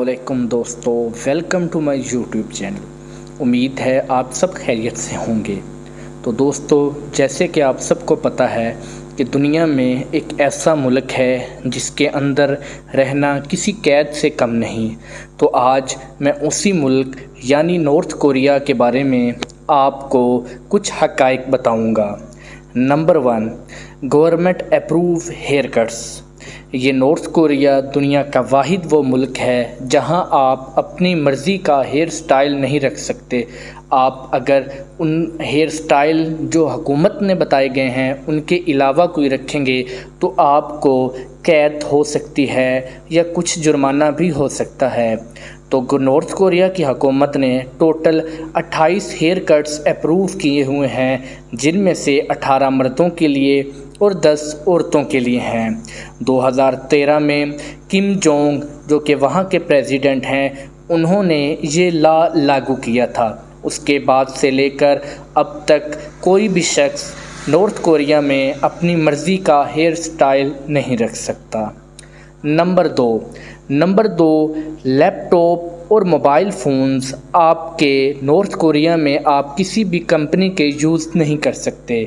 अस्सलामुअलैकुम दोस्तों, welcome to my YouTube channel. उम्मीद है आप सब खैरियत से होंगे। तो दोस्तों, जैसे कि आप सबको पता है कि दुनिया में एक ऐसा मुल्क है जिसके अंदर रहना किसी कैद से कम नहीं। तो आज मैं उसी मुल्क यानी नॉर्थ कोरिया के बारे में आपको कुछ हक़ाइक़ बताऊंगा। Number 1, government approve hair cuts. ये नॉर्थ कोरिया दुनिया का वाहिद वो मुल्क है जहां आप अपनी मर्ज़ी का हेयर स्टाइल नहीं रख सकते। आप अगर उन हेयर स्टाइल जो हुकूमत ने बताए गए हैं उनके अलावा कोई रखेंगे तो आपको कैद हो सकती है या कुछ जुर्माना भी हो सकता है। तो नॉर्थ कोरिया की हुकूमत ने टोटल 28 हेयर कट्स अप्रूव किए हुए हैं, जिनमें से 18 मर्दों के लिए और 10 औरतों के लिए हैं। 2013 में किम जोंग, जो कि वहाँ के प्रेसिडेंट हैं, उन्होंने ये लागू किया था। उसके बाद से लेकर अब तक कोई भी शख्स नॉर्थ कोरिया में अपनी मर्ज़ी का हेयर स्टाइल नहीं रख सकता। नंबर 2, लैपटॉप और मोबाइल फ़ोन्स आपके नॉर्थ कोरिया में आप किसी भी कंपनी के यूज़ नहीं कर सकते।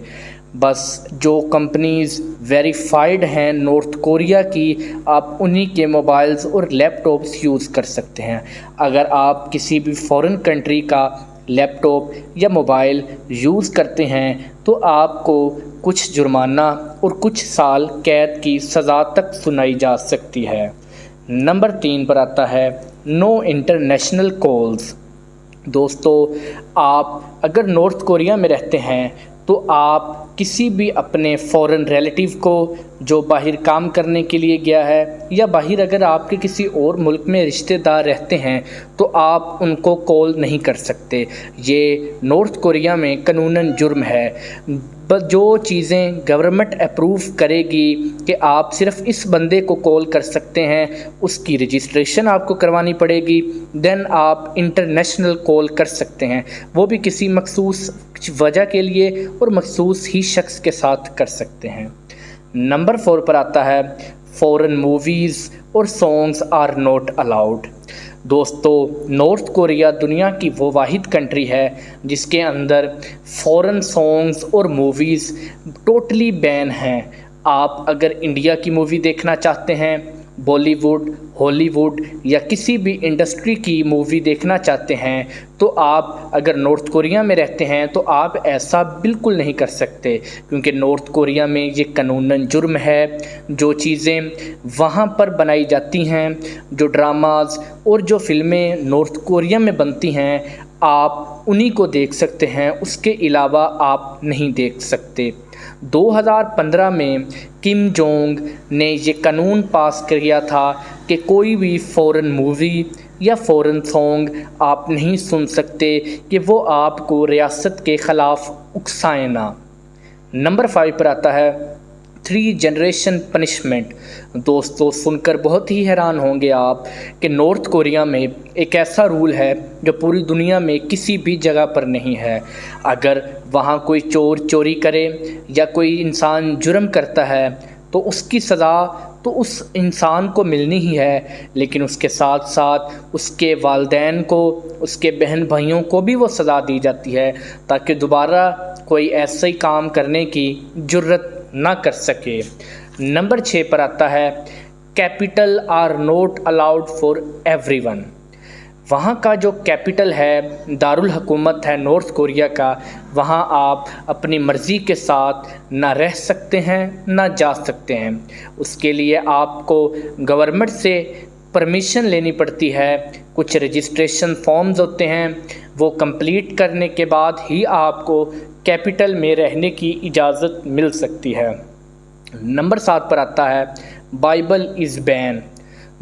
बस जो कंपनीज़ वेरीफाइड हैं नॉर्थ कोरिया की, आप उन्हीं के मोबाइल्स और लैपटॉप्स यूज़ कर सकते हैं। अगर आप किसी भी फॉरेन कंट्री का लैपटॉप या मोबाइल यूज़ करते हैं तो आपको कुछ जुर्माना और कुछ साल कैद की सज़ा तक सुनाई जा सकती है। नंबर 3 पर आता है नो इंटरनेशनल कॉल्स। दोस्तों, आप अगर नॉर्थ कोरिया में रहते हैं तो आप किसी भी अपने फ़ॉरेन रिलेटिव को जो बाहर काम करने के लिए गया है या बाहर अगर आपके किसी और मुल्क में रिश्तेदार रहते हैं तो आप उनको कॉल नहीं कर सकते। ये नॉर्थ कोरिया में कानूनन जुर्म है। बस जो चीज़ें गवर्नमेंट अप्रूव करेगी कि आप सिर्फ़ इस बंदे को कॉल कर सकते हैं, उसकी रजिस्ट्रेशन आपको करवानी पड़ेगी, देन आप इंटरनेशनल कॉल कर सकते हैं, वो भी किसी मखसूस वजह के लिए और मखसूस ही शख्स के साथ कर सकते हैं। नंबर 4 पर आता है फॉरेन मूवीज़ और सॉन्ग्स आर नॉट अलाउड। दोस्तों, नॉर्थ कोरिया दुनिया की वो वाहिद कंट्री है जिसके अंदर फॉरेन सॉन्ग्स और मूवीज़ टोटली बैन हैं। आप अगर इंडिया की मूवी देखना चाहते हैं, बॉलीवुड, हॉलीवुड या किसी भी इंडस्ट्री की मूवी देखना चाहते हैं तो आप अगर नॉर्थ कोरिया में रहते हैं तो आप ऐसा बिल्कुल नहीं कर सकते, क्योंकि नॉर्थ कोरिया में ये कानूनन जुर्म है। जो चीज़ें वहाँ पर बनाई जाती हैं, जो ड्रामाज और जो फिल्में नॉर्थ कोरिया में बनती हैं, आप उन्हीं को देख सकते हैं, उसके अलावा आप नहीं देख सकते। 2015 में किम जोंग ने ये कानून पास किया था कि कोई भी फ़ॉरेन मूवी या फ़ॉरेन सॉन्ग आप नहीं सुन सकते कि वो आपको रियासत के ख़िलाफ़ उकसाए ना। नंबर 5 पर आता है 3 जनरेशन पनिशमेंट। दोस्तों, सुनकर बहुत ही हैरान होंगे आप कि नॉर्थ कोरिया में एक ऐसा रूल है जो पूरी दुनिया में किसी भी जगह पर नहीं है। अगर वहाँ कोई चोर चोरी करे या कोई इंसान जुर्म करता है तो उसकी सज़ा तो उस इंसान को मिलनी ही है, लेकिन उसके साथ साथ उसके वालिदैन को, उसके बहन भाइयों को भी वो सज़ा दी जाती है ताकि दोबारा कोई ऐसा ही काम करने की जुर्रत ना कर सके। नंबर 6 पर आता है capital R not allowed for everyone. वहाँ का जो कैपिटल है, दारुल हुकूमत है नॉर्थ कोरिया का, वहाँ आप अपनी मर्ज़ी के साथ ना रह सकते हैं ना जा सकते हैं। उसके लिए आपको गवर्नमेंट से परमिशन लेनी पड़ती है। कुछ रजिस्ट्रेशन फॉर्म्स होते हैं, वो कंप्लीट करने के बाद ही आपको कैपिटल में रहने की इजाज़त मिल सकती है। नंबर 7 पर आता है बाइबल इज़ बैन।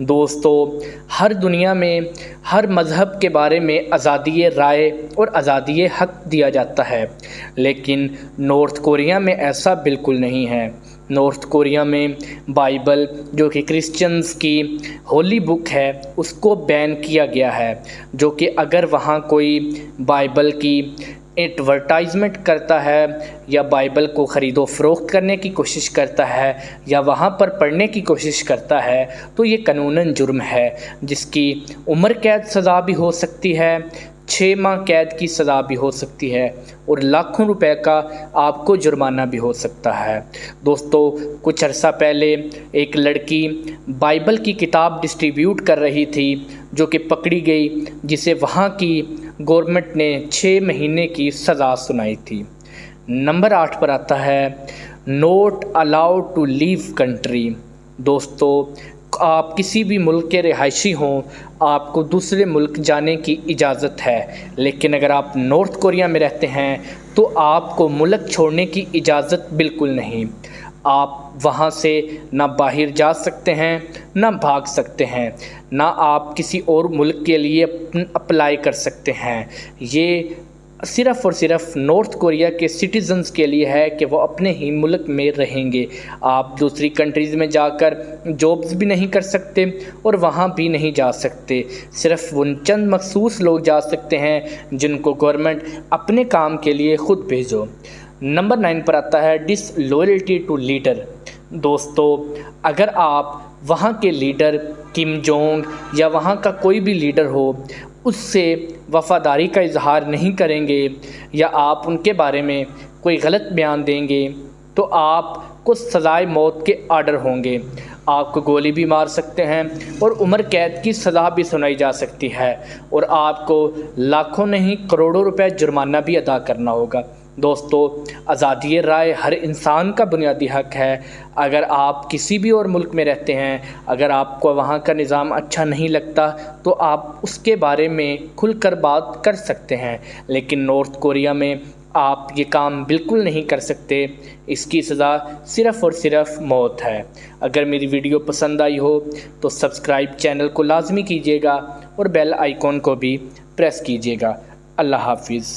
दोस्तों, हर दुनिया में हर मज़हब के बारे में आज़ादी राय और आज़ादी हक़ दिया जाता है, लेकिन नॉर्थ कोरिया में ऐसा बिल्कुल नहीं है। नॉर्थ कोरिया में बाइबल, जो कि क्रिश्चियंस की होली बुक है, उसको बैन किया गया है। जो कि अगर वहाँ कोई बाइबल की ایڈورٹائزمنٹ کرتا ہے یا بائبل کو خرید و فروخت کرنے کی کوشش کرتا ہے یا وہاں پر پڑھنے کی کوشش کرتا ہے تو یہ قانوناً جرم ہے، جس کی عمر قید سزا بھی ہو سکتی ہے، 6 ماہ قید کی سزا بھی ہو سکتی ہے اور لاکھوں روپے کا آپ کو جرمانہ بھی ہو سکتا ہے۔ دوستو، کچھ عرصہ پہلے ایک لڑکی بائبل کی کتاب ڈسٹریبیوٹ کر رہی تھی جو کہ پکڑی گئی، جسے وہاں کی گورنمنٹ نے 6 مہینے کی سزا سنائی تھی۔ نمبر 8 پر آتا ہے not allowed to leave country. دوستو، آپ کسی بھی ملک کے رہائشی ہوں، آپ کو دوسرے ملک جانے کی اجازت ہے، لیکن اگر آپ نارتھ کوریا میں رہتے ہیں تو آپ کو ملک چھوڑنے کی اجازت بالکل نہیں۔ آپ وہاں سے نہ باہر جا سکتے ہیں، نہ بھاگ سکتے ہیں، نہ آپ کسی اور ملک کے لیے اپلائی کر سکتے ہیں۔ یہ صرف اور صرف نارتھ کوریا کے سٹیزنز کے لیے ہے کہ وہ اپنے ہی ملک میں رہیں گے۔ آپ دوسری کنٹریز میں جا کر جابز بھی نہیں کر سکتے اور وہاں بھی نہیں جا سکتے۔ صرف وہ چند مخصوص لوگ جا سکتے ہیں جن کو گورنمنٹ اپنے کام کے لیے خود بھیجو۔ نمبر 9 پر آتا ہے ڈس لویلٹی ٹو لیڈر۔ دوستو، اگر آپ وہاں کے لیڈر کم جونگ یا وہاں کا کوئی بھی لیڈر ہو، اس سے وفاداری کا اظہار نہیں کریں گے یا آپ ان کے بارے میں کوئی غلط بیان دیں گے تو آپ کو سزائے موت کے آرڈر ہوں گے۔ آپ کو گولی بھی مار سکتے ہیں اور عمر قید کی سزا بھی سنائی جا سکتی ہے اور آپ کو لاکھوں نہیں کروڑوں روپے جرمانہ بھی ادا کرنا ہوگا۔ دوستو، آزادی رائے ہر انسان کا بنیادی حق ہے۔ اگر آپ کسی بھی اور ملک میں رہتے ہیں، اگر آپ کو وہاں کا نظام اچھا نہیں لگتا تو آپ اس کے بارے میں کھل کر بات کر سکتے ہیں، لیکن نارتھ کوریا میں آپ یہ کام بالکل نہیں کر سکتے۔ اس کی سزا صرف اور صرف موت ہے۔ اگر میری ویڈیو پسند آئی ہو تو سبسکرائب چینل کو لازمی کیجیے گا اور بیل آئیکن کو بھی پریس کیجیے گا۔ اللہ حافظ۔